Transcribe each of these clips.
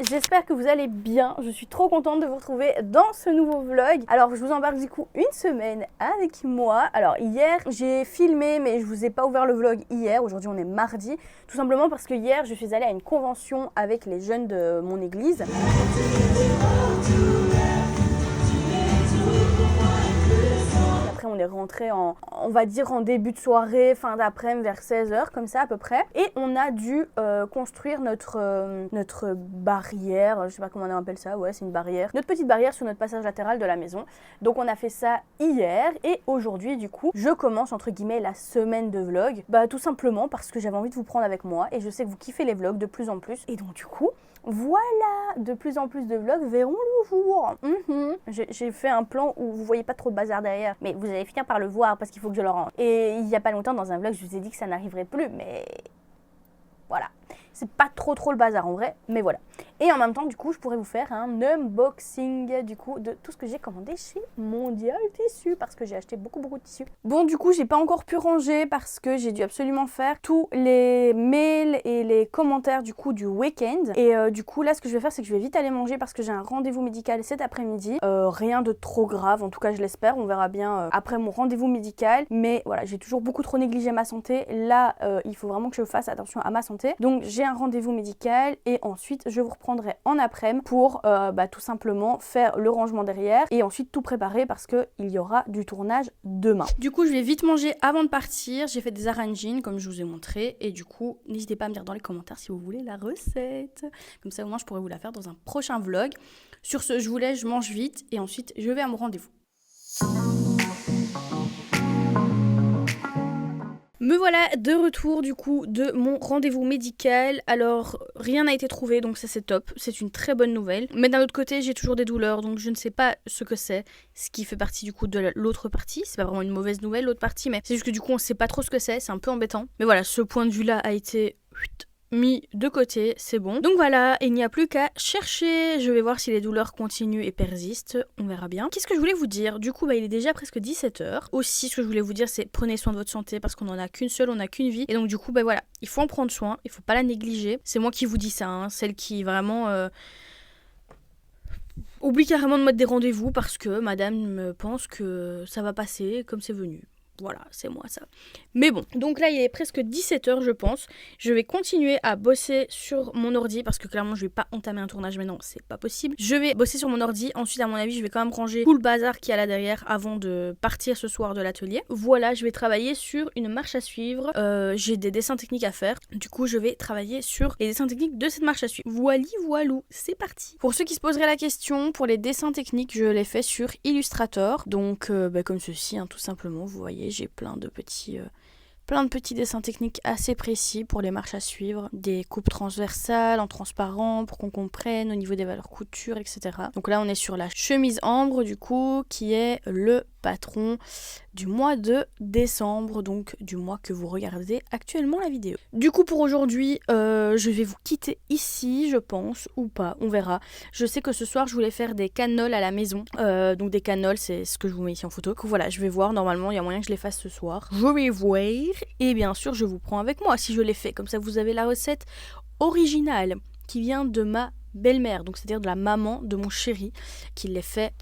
j'espère que vous allez bien. Je suis trop contente de vous retrouver dans ce nouveau vlog. Alors je vous embarque du coup une semaine avec moi. Alors hier j'ai filmé mais je vous ai pas ouvert le vlog hier. Aujourd'hui on est mardi. Tout simplement parce que hier je suis allée à une convention avec les jeunes de mon église. Après on est rentré on va dire en début de soirée, fin d'après-midi vers 16h comme ça à peu près. Et on a dû construire notre barrière, je sais pas comment on appelle ça, ouais c'est une barrière. Notre petite barrière sur notre passage latéral de la maison. Donc on a fait ça hier et aujourd'hui du coup je commence entre guillemets la semaine de vlog. Bah tout simplement parce que j'avais envie de vous prendre avec moi et je sais que vous kiffez les vlogs de plus en plus. Et donc du coup voilà, de plus en plus de vlogs verront le jour. J'ai fait un plan où vous voyez pas trop de bazar derrière, mais vous allez finir par le voir parce qu'il faut que je le rende. Et il y a pas longtemps dans un vlog, je vous ai dit que ça n'arriverait plus, mais voilà. C'est pas trop le bazar en vrai, mais voilà. Et en même temps, du coup, je pourrais vous faire un unboxing du coup de tout ce que j'ai commandé chez Mondial Tissu parce que j'ai acheté beaucoup de tissus. Bon, du coup, j'ai pas encore pu ranger parce que j'ai dû absolument faire tous les mails et les commentaires du coup du week-end. Et du coup, là, ce que je vais faire, c'est que je vais vite aller manger parce que j'ai un rendez-vous médical cet après-midi. Rien de trop grave, en tout cas, je l'espère. On verra bien après mon rendez-vous médical. Mais voilà, j'ai toujours beaucoup trop négligé ma santé. Là, il faut vraiment que je fasse attention à ma santé. Donc, j'ai un rendez-vous médical et ensuite, je vous reprendrai en après-midi pour tout simplement faire le rangement derrière et ensuite tout préparer parce qu'il y aura du tournage demain. Du coup je vais vite manger avant de partir, j'ai fait des arancines comme je vous ai montré et du coup n'hésitez pas à me dire dans les commentaires si vous voulez la recette, comme ça au moins je pourrais vous la faire dans un prochain vlog. Sur ce je vous laisse, je mange vite et ensuite je vais à mon rendez-vous. Me voilà de retour du coup de mon rendez-vous médical. Alors rien n'a été trouvé donc ça c'est top, c'est une très bonne nouvelle. Mais d'un autre côté j'ai toujours des douleurs donc je ne sais pas ce que c'est, ce qui fait partie du coup de l'autre partie. C'est pas vraiment une mauvaise nouvelle l'autre partie mais c'est juste que du coup on sait pas trop ce que c'est un peu embêtant. Mais voilà, ce point de vue là a été mis de côté, c'est bon. Donc voilà, il n'y a plus qu'à chercher. Je vais voir si les douleurs continuent et persistent, on verra bien. Qu'est-ce que je voulais vous dire? Du coup, il est déjà presque 17h. Aussi, ce que je voulais vous dire, c'est prenez soin de votre santé parce qu'on n'en a qu'une seule, on n'a qu'une vie. Et donc du coup, voilà, il faut en prendre soin, il faut pas la négliger. C'est moi qui vous dis ça, celle qui vraiment... oublie carrément de mettre des rendez-vous parce que madame pense que ça va passer comme c'est venu. Voilà, c'est moi ça. Mais bon, donc là il est presque 17h je pense. Je vais continuer à bosser sur mon ordi parce que clairement je vais pas entamer un tournage maintenant, c'est pas possible. Je vais bosser sur mon ordi, ensuite à mon avis je vais quand même ranger tout le bazar qu'il y a là derrière avant de partir ce soir de l'atelier. Voilà, je vais travailler sur une marche à suivre. J'ai des dessins techniques à faire. Du coup je vais travailler sur les dessins techniques de cette marche à suivre. Voilou, c'est parti. Pour ceux qui se poseraient la question, pour les dessins techniques je les fais sur Illustrator. Donc comme ceci tout simplement, vous voyez. J'ai plein de petits dessins techniques assez précis pour les marches à suivre, des coupes transversales en transparent pour qu'on comprenne au niveau des valeurs couture, etc. Donc là on est sur la chemise ambre du coup qui est le patron du mois de décembre, donc du mois que vous regardez actuellement la vidéo. Du coup pour aujourd'hui je vais vous quitter ici je pense ou pas, on verra. Je sais que ce soir je voulais faire des canoles à la maison, donc des canoles c'est ce que je vous mets ici en photo. Donc voilà, je vais voir, normalement il y a moyen que je les fasse ce soir. Je vais voir et bien sûr je vous prends avec moi si je les fais, comme ça vous avez la recette originale qui vient de ma belle-mère, donc c'est-à-dire de la maman de mon chéri qui les fait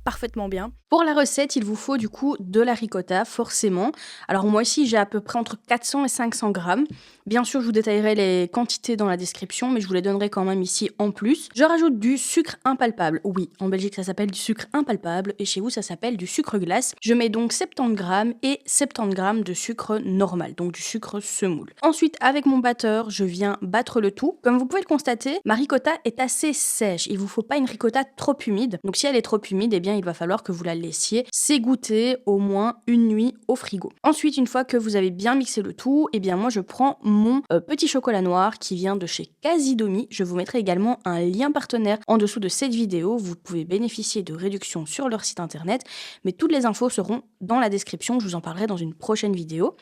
parfaitement bien. Pour la recette, il vous faut du coup de la ricotta, forcément. Alors moi ici, j'ai à peu près entre 400 et 500 grammes. Bien sûr, je vous détaillerai les quantités dans la description, mais je vous les donnerai quand même ici en plus. Je rajoute du sucre impalpable. Oui, en Belgique, ça s'appelle du sucre impalpable et chez vous, ça s'appelle du sucre glace. Je mets donc 70 grammes et 70 grammes de sucre normal, donc du sucre semoule. Ensuite, avec mon batteur, je viens battre le tout. Comme vous pouvez le constater, ma ricotta est assez sèche. Il vous faut pas une ricotta trop humide. Donc si elle est trop humide, eh bien il va falloir que vous la laissiez s'égoutter au moins une nuit au frigo. Ensuite, une fois que vous avez bien mixé le tout, eh bien moi je prends mon petit chocolat noir qui vient de chez Casidomi. Je vous mettrai également un lien partenaire en dessous de cette vidéo. Vous pouvez bénéficier de réductions sur leur site internet, mais toutes les infos seront dans la description. Je vous en parlerai dans une prochaine vidéo.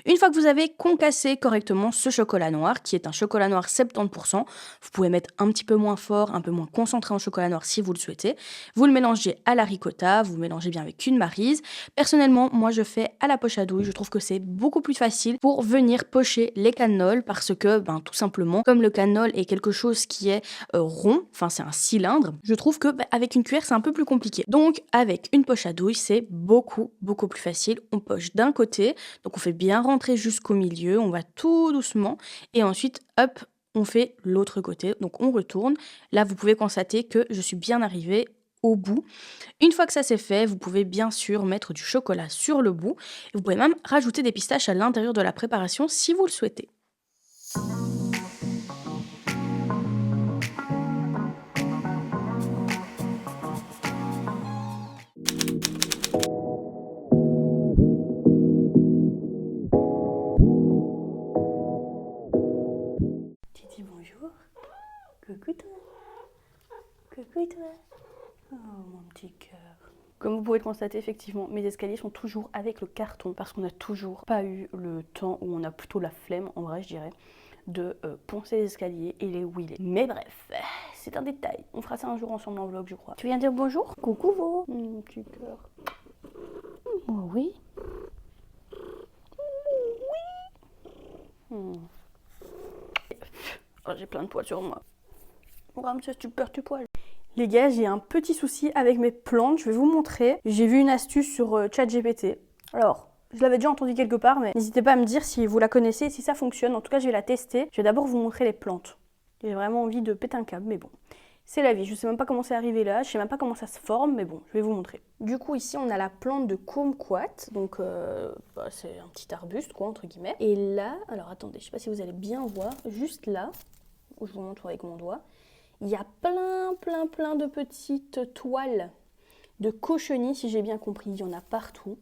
Une fois que vous avez concassé correctement ce chocolat noir, qui est un chocolat noir 70%, vous pouvez mettre un petit peu moins fort, un peu moins concentré en chocolat noir si vous le souhaitez. Vous le mélangez à la la ricotta, vous mélangez bien avec une maryse. Personnellement, moi je fais à la poche à douille, je trouve que c'est beaucoup plus facile pour venir pocher les cannelloles parce que tout simplement, comme le cannelle est quelque chose qui est rond, enfin c'est un cylindre, je trouve que avec une cuillère c'est un peu plus compliqué. Donc avec une poche à douille, c'est beaucoup plus facile. On poche d'un côté, donc on fait bien rentrer jusqu'au milieu, on va tout doucement et ensuite hop, on fait l'autre côté, donc on retourne. Là, vous pouvez constater que je suis bien arrivée au bout. Une fois que ça c'est fait, vous pouvez bien sûr mettre du chocolat sur le bout. Et vous pouvez même rajouter des pistaches à l'intérieur de la préparation si vous le souhaitez. Tu dis bonjour. Coucou toi. Coucou toi. Oh mon petit cœur. Comme vous pouvez le constater, effectivement, mes escaliers sont toujours avec le carton parce qu'on n'a toujours pas eu le temps, ou on a plutôt la flemme, en vrai je dirais, de poncer les escaliers et les wheeler. Mais bref, c'est un détail. On fera ça un jour ensemble en vlog, je crois. Tu viens dire bonjour? Coucou Vo. Mon petit cœur. Oh oui. Oui. Oh, j'ai plein de poils sur moi. Regarde, c'est super tu poil. Les gars, j'ai un petit souci avec mes plantes, je vais vous montrer. J'ai vu une astuce sur ChatGPT. Alors, je l'avais déjà entendu quelque part, mais n'hésitez pas à me dire si vous la connaissez, si ça fonctionne. En tout cas, je vais la tester. Je vais d'abord vous montrer les plantes. J'ai vraiment envie de péter un câble, mais bon. C'est la vie, je sais même pas comment c'est arrivé là, je sais même pas comment ça se forme, mais bon, je vais vous montrer. Du coup, ici, on a la plante de kumquat, donc c'est un petit arbuste, quoi, entre guillemets. Et là, alors attendez, je sais pas si vous allez bien voir, juste là, où je vous montre avec mon doigt, il y a plein de petites toiles de cochenilles, si j'ai bien compris. Il y en a partout,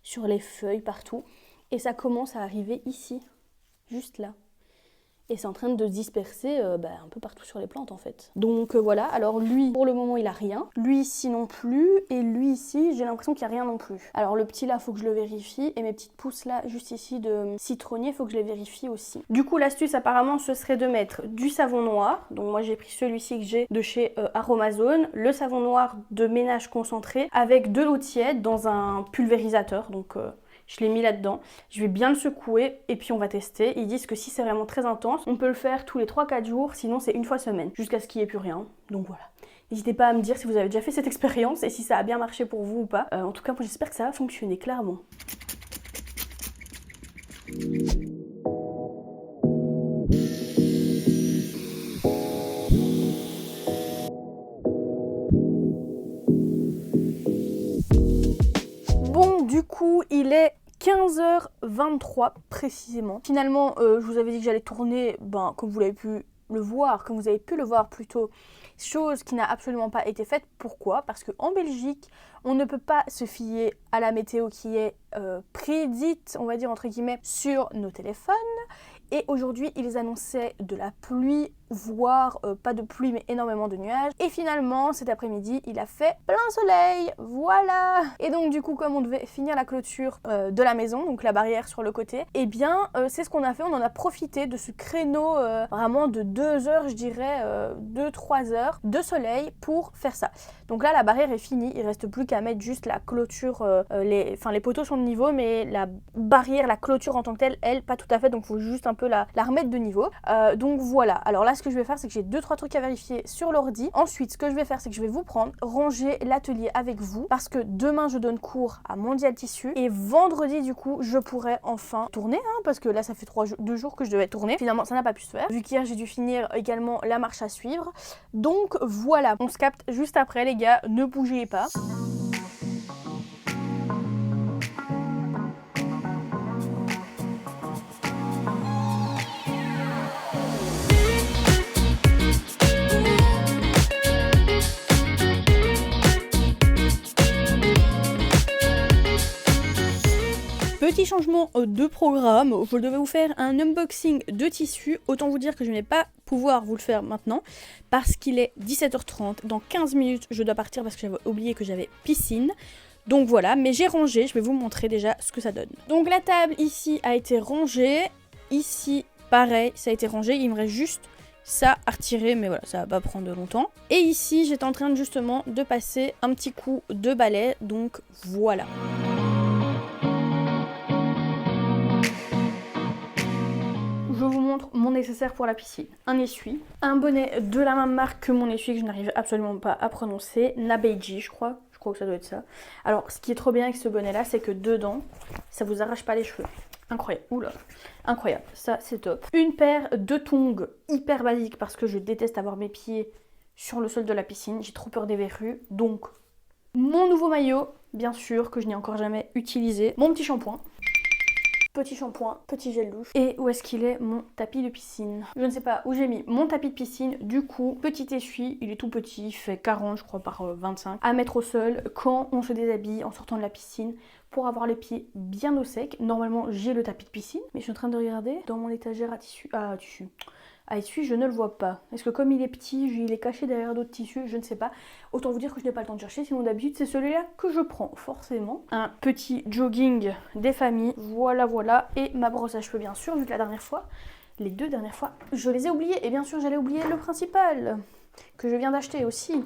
sur les feuilles, partout. Et ça commence à arriver ici, juste là. Et c'est en train de se disperser un peu partout sur les plantes en fait. Donc voilà, alors lui, pour le moment, il a rien. Lui ici non plus. Et lui ici, j'ai l'impression qu'il n'y a rien non plus. Alors le petit là, faut que je le vérifie. Et mes petites pousses là, juste ici de citronnier, faut que je les vérifie aussi. Du coup, l'astuce apparemment, ce serait de mettre du savon noir. Donc moi, j'ai pris celui-ci que j'ai de chez Aromazone. Le savon noir de ménage concentré avec de l'eau tiède dans un pulvérisateur. Donc... je l'ai mis là-dedans, je vais bien le secouer et puis on va tester. Ils disent que si c'est vraiment très intense, on peut le faire tous les 3-4 jours, sinon c'est une fois semaine, jusqu'à ce qu'il n'y ait plus rien. Donc voilà. N'hésitez pas à me dire si vous avez déjà fait cette expérience et si ça a bien marché pour vous ou pas. En tout cas, moi j'espère que ça va fonctionner, clairement. Bon, du coup, il est 15h23 précisément. Finalement, je vous avais dit que j'allais tourner, comme vous l'avez pu le voir, comme vous avez pu le voir plutôt, chose qui n'a absolument pas été faite. Pourquoi? Parce qu'en Belgique, on ne peut pas se fier à la météo qui est prédite, on va dire entre guillemets, sur nos téléphones. Et aujourd'hui, ils annonçaient de la pluie, voire pas de pluie, mais énormément de nuages. Et finalement, cet après-midi, il a fait plein soleil, voilà. Et donc du coup, comme on devait finir la clôture de la maison, donc la barrière sur le côté, eh bien, c'est ce qu'on a fait. On en a profité de ce créneau vraiment de 2 heures, je dirais, 2-3 heures de soleil pour faire ça. Donc là, la barrière est finie. Il reste plus qu'à mettre juste la clôture. Les poteaux sont de niveau, mais la barrière, la clôture en tant que telle, elle, pas tout à fait. Donc il faut juste un peu la remettre de niveau. Donc voilà. Alors là, ce que je vais faire, c'est que j'ai 2-3 trucs à vérifier sur l'ordi. Ensuite, ce que je vais faire, c'est que je vais vous prendre, ranger l'atelier avec vous, parce que demain, je donne cours à Mondial Tissu. Et vendredi, du coup, je pourrai enfin tourner, parce que là, ça fait 2 jours que je devais tourner. Finalement, ça n'a pas pu se faire. Vu qu'hier, j'ai dû finir également la marche à suivre. Donc voilà. On se capte juste après, les gars. Ne bougez pas. Petit changement de programme, je devais vous faire un unboxing de tissu. Autant vous dire que je ne vais pas pouvoir vous le faire maintenant parce qu'il est 17h30. Dans 15 minutes, je dois partir parce que j'avais oublié que j'avais piscine. Donc voilà, mais j'ai rangé, je vais vous montrer déjà ce que ça donne. Donc la table ici a été rangée, ici pareil, ça a été rangé. Il me reste juste ça à retirer, mais voilà, ça va pas prendre longtemps. Et ici, j'étais en train justement de passer un petit coup de balai, donc voilà. Je vous montre mon nécessaire pour la piscine. Un essuie, un bonnet de la même marque que mon essuie que je n'arrive absolument pas à prononcer, Nabeiji je crois que ça doit être ça. Alors ce qui est trop bien avec ce bonnet là, c'est que dedans, ça vous arrache pas les cheveux. Incroyable, oula, incroyable, ça c'est top. Une paire de tongs hyper basique parce que je déteste avoir mes pieds sur le sol de la piscine, j'ai trop peur des verrues. Donc mon nouveau maillot, bien sûr, que je n'ai encore jamais utilisé, mon petit shampoing, petit gel douche. Et où est-ce qu'il est mon tapis de piscine? Je ne sais pas où j'ai mis mon tapis de piscine. Du coup, petit essuie, il est tout petit, il fait 40 je crois par 25. À mettre au sol quand on se déshabille en sortant de la piscine pour avoir les pieds bien au sec. Normalement, j'ai le tapis de piscine, mais je suis en train de regarder dans mon étagère à essuie, je ne le vois pas. Est-ce que comme il est petit, il est caché derrière d'autres tissus? Je ne sais pas. Autant vous dire que je n'ai pas le temps de chercher, sinon d'habitude c'est celui-là que je prends, forcément. Un petit jogging des familles, voilà. Et ma brosse à cheveux bien sûr, vu que les 2 dernières fois, je les ai oubliées. Et bien sûr, j'allais oublier le principal, que je viens d'acheter aussi.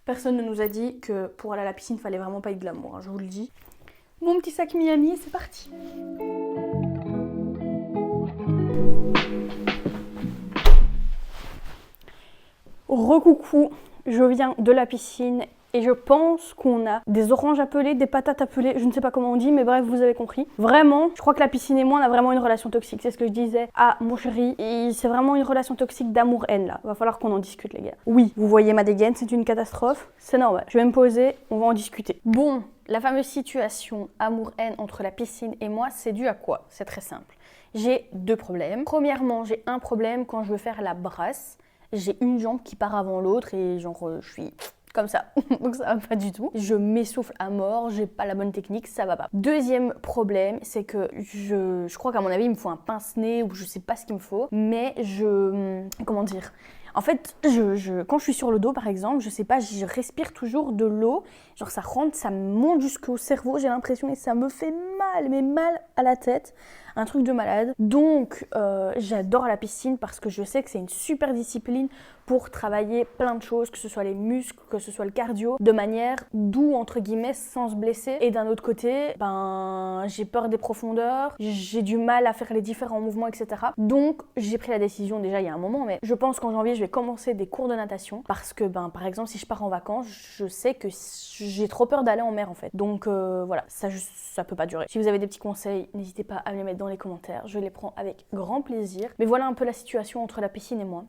Personne ne nous a dit que pour aller à la piscine, il fallait vraiment pas être glamour, hein, je vous le dis. Mon petit sac Miami, c'est parti. Recoucou, je viens de la piscine et je pense qu'on a des oranges appelées, des patates appelées, je ne sais pas comment on dit, mais bref, vous avez compris. Vraiment, je crois que la piscine et moi, on a vraiment une relation toxique, c'est ce que je disais à mon chéri, et c'est vraiment une relation toxique d'amour-haine là. Va falloir qu'on en discute les gars. Oui, vous voyez ma dégaine, c'est une catastrophe, c'est normal. Je vais me poser, on va en discuter. Bon, la fameuse situation amour-haine entre la piscine et moi, c'est dû à quoi? C'est très simple. J'ai 2 problèmes. Premièrement, j'ai un problème quand je veux faire la brasse. J'ai une jambe qui part avant l'autre et genre je suis comme ça, donc ça va pas du tout. Je m'essouffle à mort, j'ai pas la bonne technique, ça va pas. Deuxième problème, c'est que je crois qu'à mon avis il me faut un pince-nez ou je sais pas ce qu'il me faut, mais comment dire, en fait, quand je suis sur le dos par exemple, je sais pas, je respire toujours de l'eau, genre ça rentre, ça monte jusqu'au cerveau, j'ai l'impression, et ça me fait mal, mais mal à la tête. Un truc de malade. Donc j'adore la piscine parce que je sais que c'est une super discipline pour travailler plein de choses, que ce soit les muscles, que ce soit le cardio, de manière doux entre guillemets sans se blesser. Et d'un autre côté, j'ai peur des profondeurs, j'ai du mal à faire les différents mouvements, etc. Donc j'ai pris la décision déjà il y a un moment, mais je pense qu'en janvier je vais commencer des cours de natation parce que par exemple si je pars en vacances, je sais que j'ai trop peur d'aller en mer en fait. Donc voilà, ça peut pas durer. Si vous avez des petits conseils, n'hésitez pas à me les mettre dans les commentaires, je les prends avec grand plaisir. Mais voilà un peu la situation entre la piscine et moi.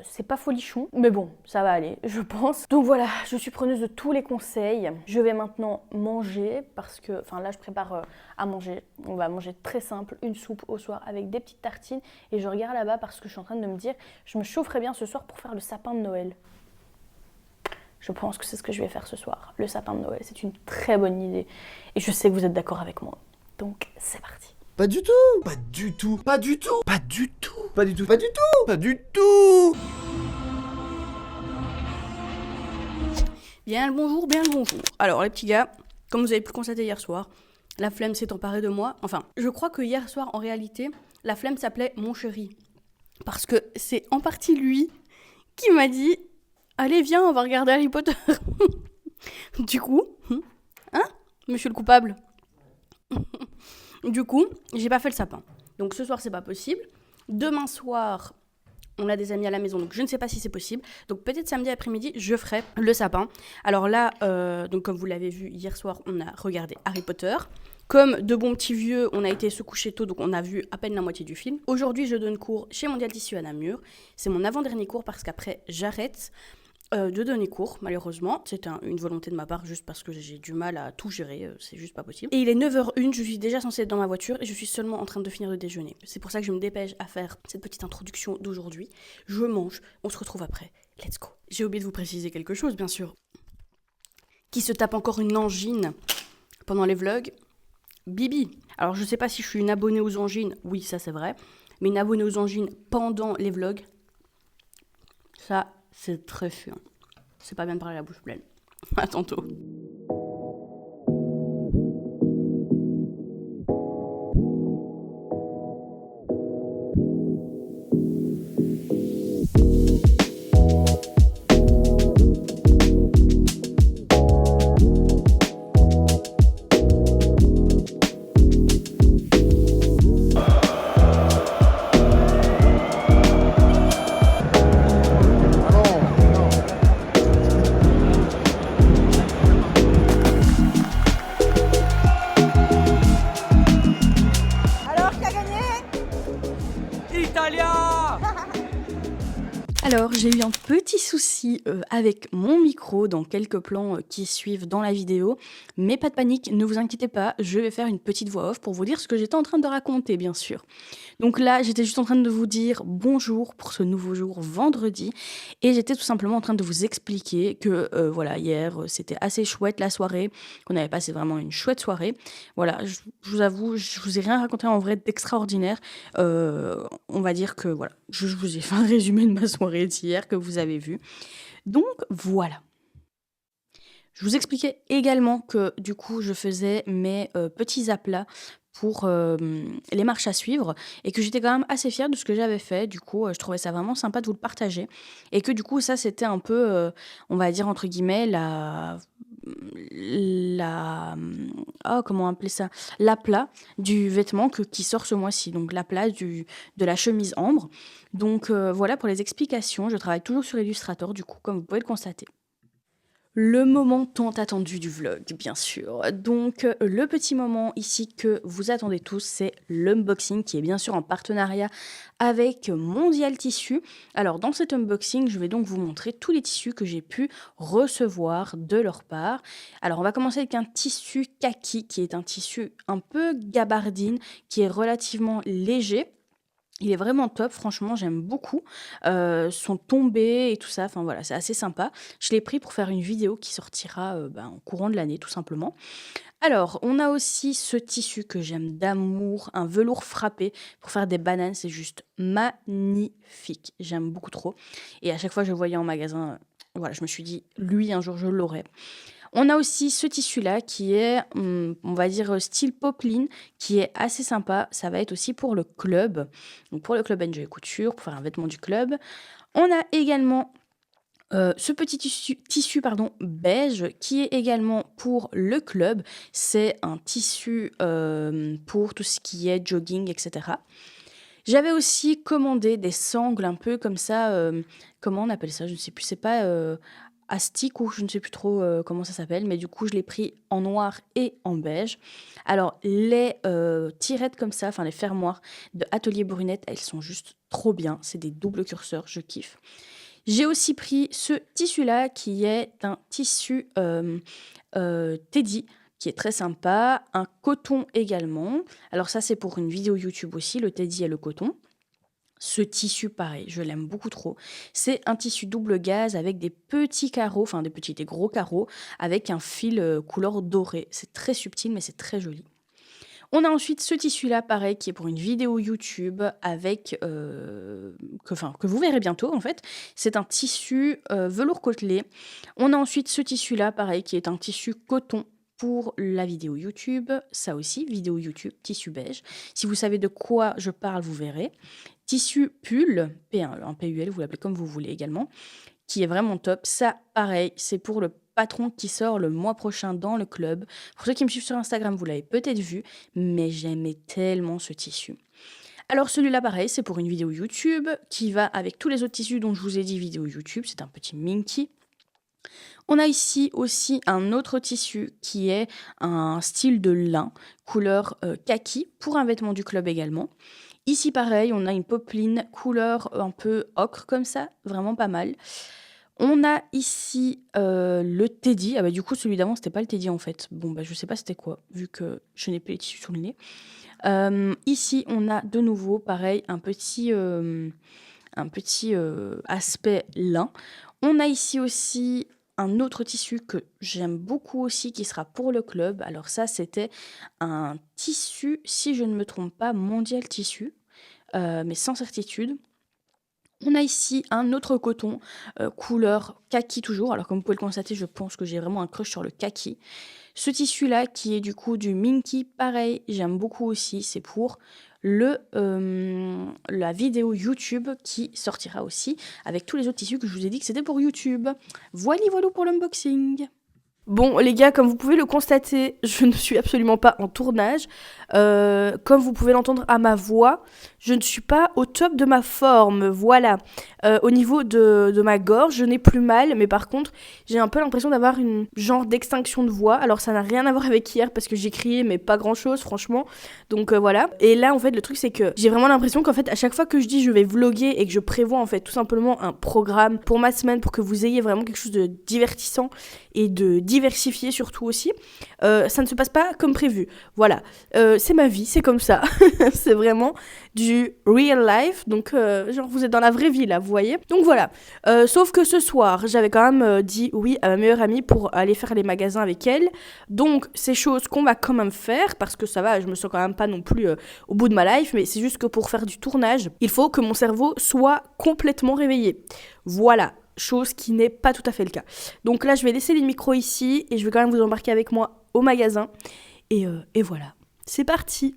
C'est pas folichon, mais bon, ça va aller, je pense. Donc voilà, je suis preneuse de tous les conseils. Je vais maintenant manger parce que, là je prépare à manger. On va manger très simple, une soupe au soir avec des petites tartines. Et je regarde là-bas parce que je suis en train de me dire, je me chaufferais bien ce soir pour faire le sapin de Noël. Je pense que c'est ce que je vais faire ce soir. Le sapin de Noël, c'est une très bonne idée. Et je sais que vous êtes d'accord avec moi. Donc c'est parti. Pas du tout. Pas du tout. Pas du tout. Pas du tout. Pas du tout. Pas du tout. Pas du tout. Bien le bonjour, bien le bonjour. Alors les petits gars, comme vous avez pu le constater hier soir, la flemme s'est emparée de moi. Enfin, je crois que hier soir, en réalité, la flemme s'appelait mon chéri. Parce que c'est en partie lui qui m'a dit « Allez, viens, on va regarder Harry Potter ». Du coup, monsieur le coupable. Du coup, j'ai pas fait le sapin. Donc ce soir, c'est pas possible. Demain soir, on a des amis à la maison, donc je ne sais pas si c'est possible. Donc peut-être samedi après-midi, je ferai le sapin. Alors là, donc comme vous l'avez vu hier soir, on a regardé Harry Potter. Comme de bons petits vieux, on a été se coucher tôt, donc on a vu à peine la moitié du film. Aujourd'hui, je donne cours chez Mondial Tissu à Namur. C'est mon avant-dernier cours parce qu'après, j'arrête de donner cours, malheureusement. C'est une volonté de ma part, juste parce que j'ai du mal à tout gérer, c'est juste pas possible. Et il est 9h01, je suis déjà censée être dans ma voiture et je suis seulement en train de finir de déjeuner. C'est pour ça que je me dépêche à faire cette petite introduction d'aujourd'hui. Je mange, on se retrouve après. Let's go. J'ai oublié de vous préciser quelque chose, bien sûr. Qui se tape encore une angine pendant les vlogs? Bibi. Alors je sais pas si je suis une abonnée aux angines, oui ça c'est vrai, mais une abonnée aux angines pendant les vlogs, ça c'est très chiant. C'est pas bien de parler la bouche pleine. À tantôt. Ah! Alors, j'ai eu un petit souci avec mon micro dans quelques plans qui suivent dans la vidéo, mais pas de panique, ne vous inquiétez pas, je vais faire une petite voix off pour vous dire ce que j'étais en train de raconter, bien sûr. Donc là, j'étais juste en train de vous dire bonjour pour ce nouveau jour, vendredi, et j'étais tout simplement en train de vous expliquer que voilà, hier, c'était assez chouette la soirée, qu'on avait passé vraiment une chouette soirée. Voilà, je vous avoue, je vous ai rien raconté en vrai d'extraordinaire. On va dire que voilà, je vous ai fait un résumé de ma soirée d'hier que vous avez vu. Donc voilà. Je vous expliquais également que du coup je faisais mes petits aplats pour les marches à suivre et que j'étais quand même assez fière de ce que j'avais fait. Du coup, je trouvais ça vraiment sympa de vous le partager et que du coup ça c'était un peu, on va dire entre guillemets comment appeler ça? L'aplat du vêtement qui sort ce mois-ci, donc l'aplat de la chemise ambre. Donc voilà pour les explications. Je travaille toujours sur Illustrator, du coup, comme vous pouvez le constater. Le moment tant attendu du vlog, bien sûr. Donc, le petit moment ici que vous attendez tous, c'est l'unboxing qui est bien sûr en partenariat avec Mondial Tissu. Alors, dans cet unboxing, je vais donc vous montrer tous les tissus que j'ai pu recevoir de leur part. Alors, on va commencer avec un tissu kaki qui est un tissu un peu gabardine, qui est relativement léger. Il est vraiment top, franchement, j'aime beaucoup. Son tombé et tout ça, enfin voilà, c'est assez sympa. Je l'ai pris pour faire une vidéo qui sortira en courant de l'année, tout simplement. Alors, on a aussi ce tissu que j'aime d'amour, un velours frappé pour faire des bananes, c'est juste magnifique. J'aime beaucoup trop. Et à chaque fois que je le voyais en magasin, voilà, je me suis dit, lui, un jour, je l'aurai. On a aussi ce tissu-là qui est, on va dire, style popeline, qui est assez sympa. Ça va être aussi pour le club, donc pour le club Enjoy Couture, pour faire un vêtement du club. On a également ce petit tissu beige qui est également pour le club. C'est un tissu pour tout ce qui est jogging, etc. J'avais aussi commandé des sangles un peu comme ça, comment on appelle ça? Je ne sais plus, c'est pas, astic ou je ne sais plus trop, comment ça s'appelle, mais du coup, je l'ai pris en noir et en beige. Alors les, tirettes comme ça, enfin les fermoirs de Atelier Brunette, elles sont juste trop bien. C'est des doubles curseurs, je kiffe. J'ai aussi pris ce tissu-là qui est un tissu, Teddy qui est très sympa, un coton également. Alors ça, c'est pour une vidéo YouTube aussi, le Teddy et le coton. Ce tissu, pareil, je l'aime beaucoup trop. C'est un tissu double gaze avec des petits carreaux, enfin des petits, des gros carreaux, avec un fil couleur dorée. C'est très subtil, mais c'est très joli. On a ensuite ce tissu-là, pareil, qui est pour une vidéo YouTube avec, que vous verrez bientôt en fait. C'est un tissu velours côtelé. On a ensuite ce tissu-là, pareil, qui est un tissu coton pour la vidéo YouTube. Ça aussi, vidéo YouTube, tissu beige. Si vous savez de quoi je parle, vous verrez. Tissu pull, P1, un PUL, vous l'appelez comme vous voulez également, qui est vraiment top. Ça, pareil, c'est pour le patron qui sort le mois prochain dans le club. Pour ceux qui me suivent sur Instagram, vous l'avez peut-être vu, mais j'aimais tellement ce tissu. Alors celui-là, pareil, c'est pour une vidéo YouTube qui va avec tous les autres tissus dont je vous ai dit vidéo YouTube. C'est un petit minky. On a ici aussi un autre tissu qui est un style de lin, couleur kaki, pour un vêtement du club également. Ici, pareil, on a une popeline couleur un peu ocre comme ça, vraiment pas mal. On a ici le Teddy. Ah bah du coup, celui d'avant, c'était pas le Teddy en fait. Bon, bah je sais pas c'était quoi, vu que je n'ai plus les tissus sous le nez. Ici, on a de nouveau, pareil, un petit aspect lin. On a ici aussi un autre tissu que j'aime beaucoup aussi, qui sera pour le club. Alors ça, c'était un tissu, si je ne me trompe pas, Mondial Tissu, mais sans certitude. On a ici un autre coton, couleur kaki toujours. Alors comme vous pouvez le constater, je pense que j'ai vraiment un crush sur le kaki. Ce tissu-là, qui est du coup du Minky, pareil, j'aime beaucoup aussi. C'est pour la vidéo YouTube qui sortira aussi avec tous les autres tissus que je vous ai dit que c'était pour YouTube. Voilà, voilà pour l'unboxing. Bon les gars, comme vous pouvez le constater, je ne suis absolument pas en tournage. Comme vous pouvez l'entendre à ma voix, je ne suis pas au top de ma forme, voilà. Au niveau de ma gorge, je n'ai plus mal, mais par contre, j'ai un peu l'impression d'avoir une genre d'extinction de voix. Alors ça n'a rien à voir avec hier parce que j'ai crié, mais pas grand chose franchement. Donc voilà. Et là en fait, le truc c'est que j'ai vraiment l'impression qu'en fait, à chaque fois que je dis je vais vlogger et que je prévois en fait tout simplement un programme pour ma semaine pour que vous ayez vraiment quelque chose de divertissant et de diversifié surtout aussi, ça ne se passe pas comme prévu. Voilà, c'est ma vie, c'est comme ça. C'est vraiment du real life, donc genre vous êtes dans la vraie vie là, vous voyez. Donc voilà, sauf que ce soir, j'avais quand même dit oui à ma meilleure amie pour aller faire les magasins avec elle. Donc c'est chose qu'on va quand même faire, parce que ça va, je me sens quand même pas non plus au bout de ma life, mais c'est juste que pour faire du tournage, il faut que mon cerveau soit complètement réveillé. Voilà. Chose qui n'est pas tout à fait le cas. Donc là, je vais laisser les micros ici et je vais quand même vous embarquer avec moi au magasin. Et voilà, c'est parti.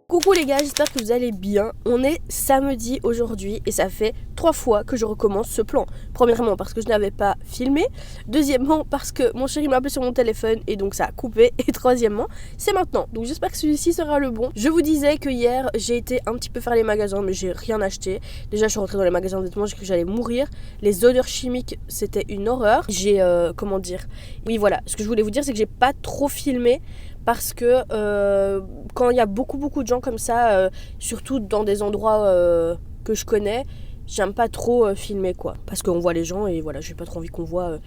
Coucou les gars, j'espère que vous allez bien. On est samedi aujourd'hui et ça fait 3 fois que je recommence ce plan. Premièrement parce que je n'avais pas filmé. Deuxièmement parce que mon chéri m'a appelé sur mon téléphone et donc ça a coupé. Et troisièmement, c'est maintenant. Donc j'espère que celui-ci sera le bon. Je vous disais que hier j'ai été un petit peu faire les magasins mais j'ai rien acheté. Déjà je suis rentrée dans les magasins honnêtement, j'ai cru que j'allais mourir. Les odeurs chimiques c'était une horreur. J'ai comment dire. Oui voilà, ce que je voulais vous dire c'est que j'ai pas trop filmé. Parce que quand il y a beaucoup de gens comme ça, surtout dans des endroits que je connais, j'aime pas trop filmer quoi. Parce qu'on voit les gens et voilà, j'ai pas trop envie qu'on voit.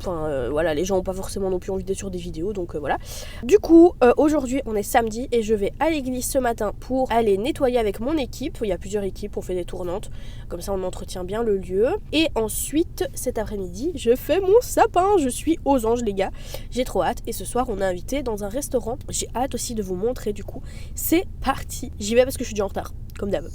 Voilà, les gens ont pas forcément non plus envie d'être sur des vidéos, donc voilà. Du coup, aujourd'hui on est samedi et je vais à l'église ce matin pour aller nettoyer avec mon équipe. Il y a plusieurs équipes, on fait des tournantes, comme ça on entretient bien le lieu. Et ensuite, cet après-midi, je fais mon sapin. Je suis aux anges les gars, j'ai trop hâte. Et ce soir on est invité dans un restaurant. J'ai hâte aussi de vous montrer du coup. C'est parti, j'y vais parce que je suis déjà en retard, comme d'hab.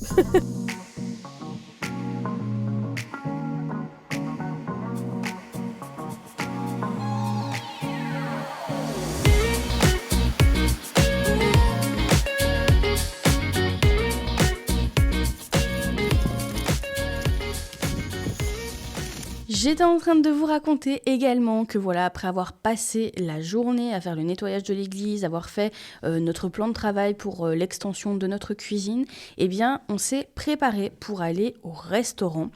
J'étais en train de vous raconter également que voilà, après avoir passé la journée à faire le nettoyage de l'église, avoir fait notre plan de travail pour l'extension de notre cuisine, eh bien on s'est préparé pour aller au restaurant.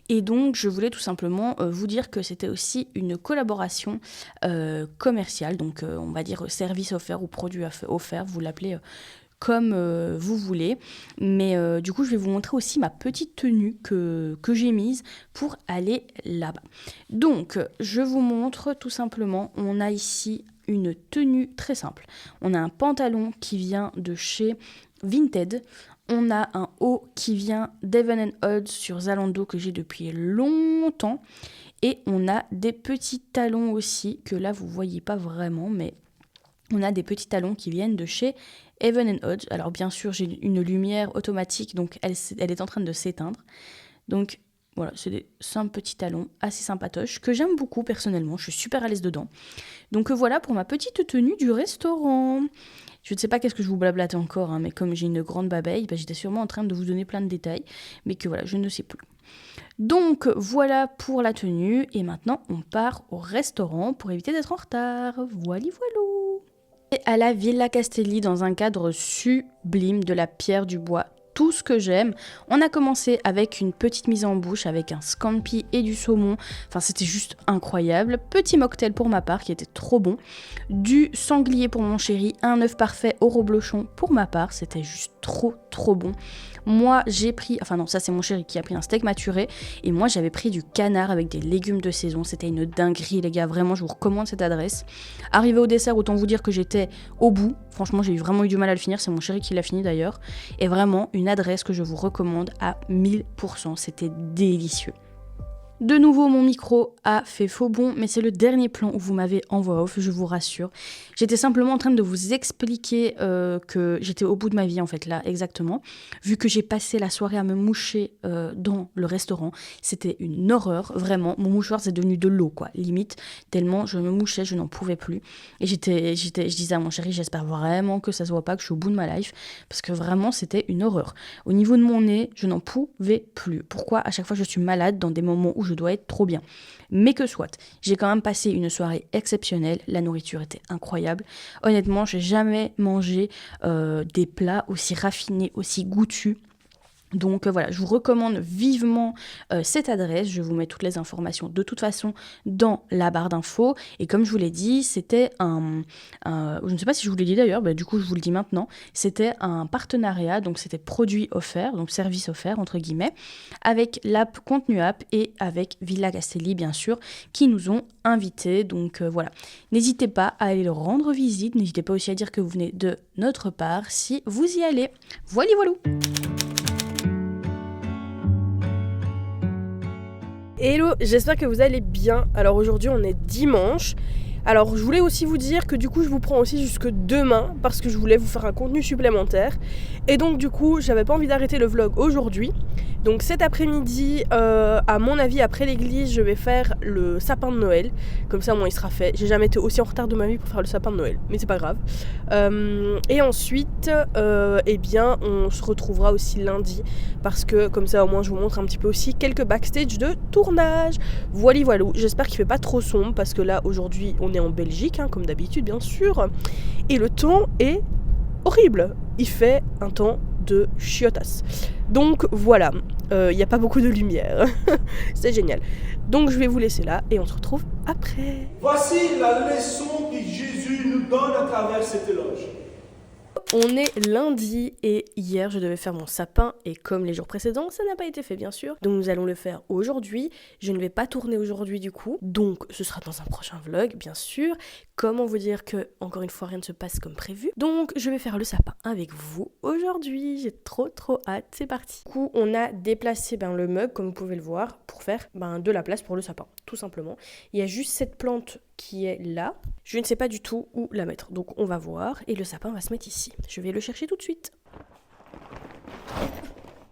Et donc je voulais tout simplement vous dire que c'était aussi une collaboration commerciale, donc on va dire service offert ou produit offert, vous l'appelez comme vous voulez, mais du coup je vais vous montrer aussi ma petite tenue que j'ai mise pour aller là-bas. Donc je vous montre tout simplement, on a ici une tenue très simple. On a un pantalon qui vient de chez Vinted, on a un haut qui vient d'Even & Odds sur Zalando que j'ai depuis longtemps, et on a des petits talons aussi que là vous voyez pas vraiment, mais on a des petits talons qui viennent de chez Even & Odds. Alors bien sûr, j'ai une lumière automatique, donc elle est en train de s'éteindre. Donc voilà, c'est des simples petits talons assez sympatoches que j'aime beaucoup personnellement. Je suis super à l'aise dedans. Donc voilà pour ma petite tenue du restaurant. Je ne sais pas qu'est-ce que je vous blablate encore, hein, mais comme j'ai une grande babeille, j'étais sûrement en train de vous donner plein de détails, mais que voilà, je ne sais plus. Donc voilà pour la tenue, et maintenant on part au restaurant pour éviter d'être en retard. Voilà. À la Villa Castelli dans un cadre sublime de la pierre du bois, tout ce que j'aime. On a commencé avec une petite mise en bouche avec un scampi et du saumon, enfin c'était juste incroyable. Petit mocktail pour ma part qui était trop bon, du sanglier pour mon chéri, un œuf parfait au reblochon pour ma part, c'était juste trop bon. Moi j'ai pris, enfin non ça c'est mon chéri qui a pris un steak maturé, et moi j'avais pris du canard avec des légumes de saison, c'était une dinguerie les gars, vraiment je vous recommande cette adresse. Arrivé au dessert, autant vous dire que j'étais au bout, franchement j'ai vraiment eu du mal à le finir, c'est mon chéri qui l'a fini d'ailleurs, et vraiment une adresse que je vous recommande à 1000%, c'était délicieux. De nouveau, mon micro a fait faux bond, mais c'est le dernier plan où vous m'avez en voix off, je vous rassure. J'étais simplement en train de vous expliquer que j'étais au bout de ma vie, en fait, là, exactement. Vu que j'ai passé la soirée à me moucher dans le restaurant, c'était une horreur, vraiment. Mon mouchoir, c'est devenu de l'eau, quoi, limite. Tellement je me mouchais, je n'en pouvais plus. Et je disais à mon chéri, j'espère vraiment que ça se voit pas, que je suis au bout de ma life, parce que vraiment, c'était une horreur. Au niveau de mon nez, je n'en pouvais plus. Pourquoi à chaque fois je suis malade dans des moments où je dois être trop bien? Mais que soit, j'ai quand même passé une soirée exceptionnelle, la nourriture était incroyable. Honnêtement, j'ai jamais mangé des plats aussi raffinés, aussi goûtus. Donc voilà, je vous recommande vivement cette adresse. Je vous mets toutes les informations de toute façon dans la barre d'infos. Et comme je vous l'ai dit, c'était je ne sais pas si je vous l'ai dit d'ailleurs, du coup je vous le dis maintenant, c'était un partenariat, donc c'était produit offert, donc service offert entre guillemets, avec l'app Contenu App et avec Villa Castelli bien sûr, qui nous ont invités. Donc voilà, n'hésitez pas à aller leur rendre visite, n'hésitez pas aussi à dire que vous venez de notre part si vous y allez. Voilà, voilà. Hello, j'espère que vous allez bien. Alors aujourd'hui on est dimanche. Alors je voulais aussi vous dire que du coup je vous prends aussi jusque demain parce que je voulais vous faire un contenu supplémentaire. Et donc du coup j'avais pas envie d'arrêter le vlog aujourd'hui. Donc cet après-midi, à mon avis après l'église, je vais faire le sapin de Noël. Comme ça moi il sera fait. J'ai jamais été aussi en retard de ma vie pour faire le sapin de Noël, mais c'est pas grave. Et ensuite, eh bien on se retrouvera aussi lundi parce que comme ça au moins je vous montre un petit peu aussi quelques backstage de tournage. Voilà, j'espère qu'il fait pas trop sombre parce que là aujourd'hui on est en Belgique, hein, comme d'habitude bien sûr, et le temps est horrible. Il fait un temps de chiotas. Donc voilà, il n'y a pas beaucoup de lumière. C'est génial. Donc je vais vous laisser là et on se retrouve après. Voici la leçon que Jésus nous donne à travers cet éloge. On est lundi et hier je devais faire mon sapin et comme les jours précédents ça n'a pas été fait bien sûr. Donc nous allons le faire aujourd'hui. Je ne vais pas tourner aujourd'hui du coup. Donc ce sera dans un prochain vlog bien sûr. Comment vous dire que encore une fois rien ne se passe comme prévu. Donc je vais faire le sapin avec vous aujourd'hui. J'ai trop hâte. C'est parti. Du coup on a déplacé le meuble comme vous pouvez le voir pour faire de la place pour le sapin. Tout simplement. Il y a juste cette plante qui est là. Je ne sais pas du tout où la mettre. Donc on va voir et le sapin va se mettre ici. Je vais le chercher tout de suite.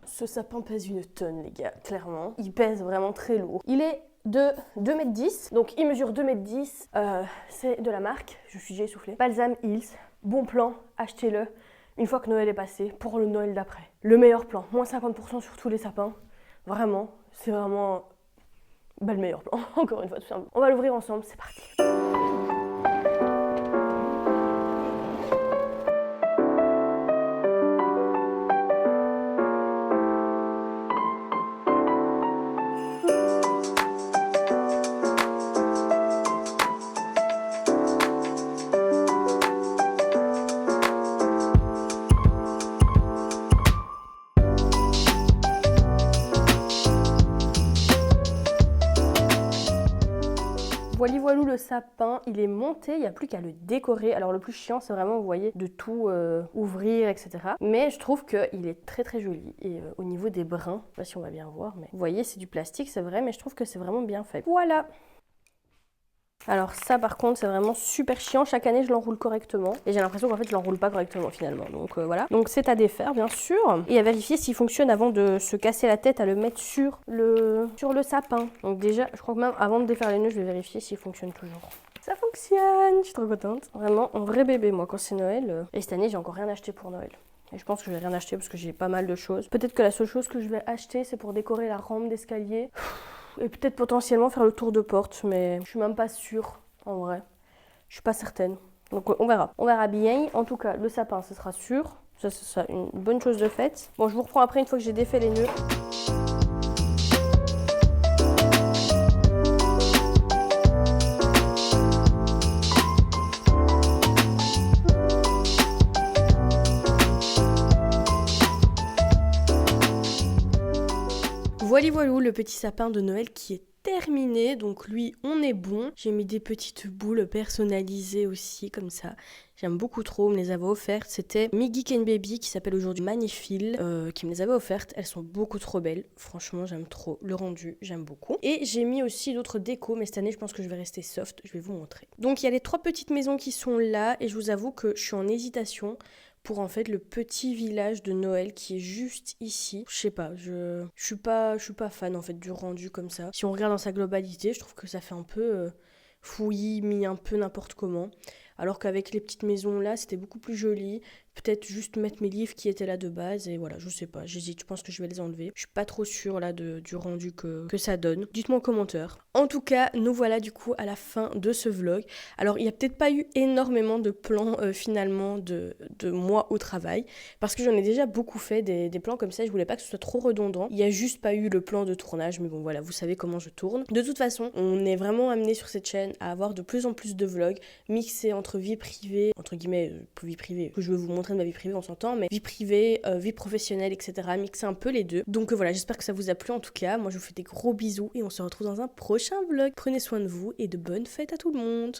Ce sapin pèse une tonne les gars, clairement. Il pèse vraiment très lourd. Il est de 2,10 m. Donc il mesure 2,10 m. C'est de la marque, je suis déjà essoufflée, Balsam Hills. Bon plan, achetez-le une fois que Noël est passé pour le Noël d'après. Le meilleur plan, moins 50% sur tous les sapins. Vraiment, c'est vraiment... le meilleur plan, encore une fois tout simplement. On va l'ouvrir ensemble, c'est parti. Voilà, le sapin, il est monté, il n'y a plus qu'à le décorer. Alors le plus chiant, c'est vraiment, vous voyez, de tout ouvrir, etc. Mais je trouve qu'il est très joli. Et au niveau des brins, je sais pas si on va bien voir, mais vous voyez, c'est du plastique, c'est vrai, mais je trouve que c'est vraiment bien fait. Voilà. Alors ça par contre c'est vraiment super chiant, chaque année je l'enroule correctement et j'ai l'impression qu'en fait je l'enroule pas correctement finalement, donc voilà. Donc c'est à défaire bien sûr et à vérifier s'il fonctionne avant de se casser la tête à le mettre sur le sapin. Donc déjà je crois que même avant de défaire les nœuds je vais vérifier s'il fonctionne toujours. Ça fonctionne, je suis trop contente. Vraiment un vrai bébé moi quand c'est Noël. Et cette année j'ai encore rien acheté pour Noël. Et je pense que je vais rien acheter parce que j'ai pas mal de choses. Peut-être que la seule chose que je vais acheter c'est pour décorer la rampe d'escalier. Et peut-être potentiellement faire le tour de porte, mais je suis même pas sûre, en vrai. Je suis pas certaine. Donc on verra. On verra bien. En tout cas, le sapin, ce sera sûr. Ça, ce sera une bonne chose de faite. Bon, je vous reprends après une fois que j'ai défait les nœuds. Voilà, le petit sapin de Noël qui est terminé, donc lui on est bon. J'ai mis des petites boules personnalisées aussi comme ça. J'aime beaucoup trop, on me les avait offertes. C'était Miggy Ken Baby qui s'appelle aujourd'hui Manifil qui me les avait offertes. Elles sont beaucoup trop belles. Franchement, j'aime trop le rendu, j'aime beaucoup. Et j'ai mis aussi d'autres décos, mais cette année, je pense que je vais rester soft. Je vais vous montrer. Donc, il y a les 3 petites maisons qui sont là et je vous avoue que je suis en hésitation pour en fait le petit village de Noël qui est juste ici. Je sais pas, je suis pas fan en fait du rendu comme ça. Si on regarde dans sa globalité, je trouve que ça fait un peu fouillis, mis un peu n'importe comment. Alors qu'avec les petites maisons là, c'était beaucoup plus joli. Peut-être juste mettre mes livres qui étaient là de base et voilà, je sais pas, j'hésite, je pense que je vais les enlever. Je suis pas trop sûre là du rendu que ça donne. Dites-moi en commentaire. En tout cas, nous voilà du coup à la fin de ce vlog. Alors il y a peut-être pas eu énormément de plans finalement de moi au travail parce que j'en ai déjà beaucoup fait des plans comme ça, je voulais pas que ce soit trop redondant. Il y a juste pas eu le plan de tournage, mais bon voilà, vous savez comment je tourne. De toute façon, on est vraiment amené sur cette chaîne à avoir de plus en plus de vlogs mixés entre vie privée, entre guillemets vie privée, que je veux vous montrer de ma vie privée, on s'entend, mais vie privée, vie professionnelle, etc. Mixer un peu les deux. Donc voilà, j'espère que ça vous a plu en tout cas. Moi je vous fais des gros bisous et on se retrouve dans un prochain vlog. Prenez soin de vous et de bonnes fêtes à tout le monde.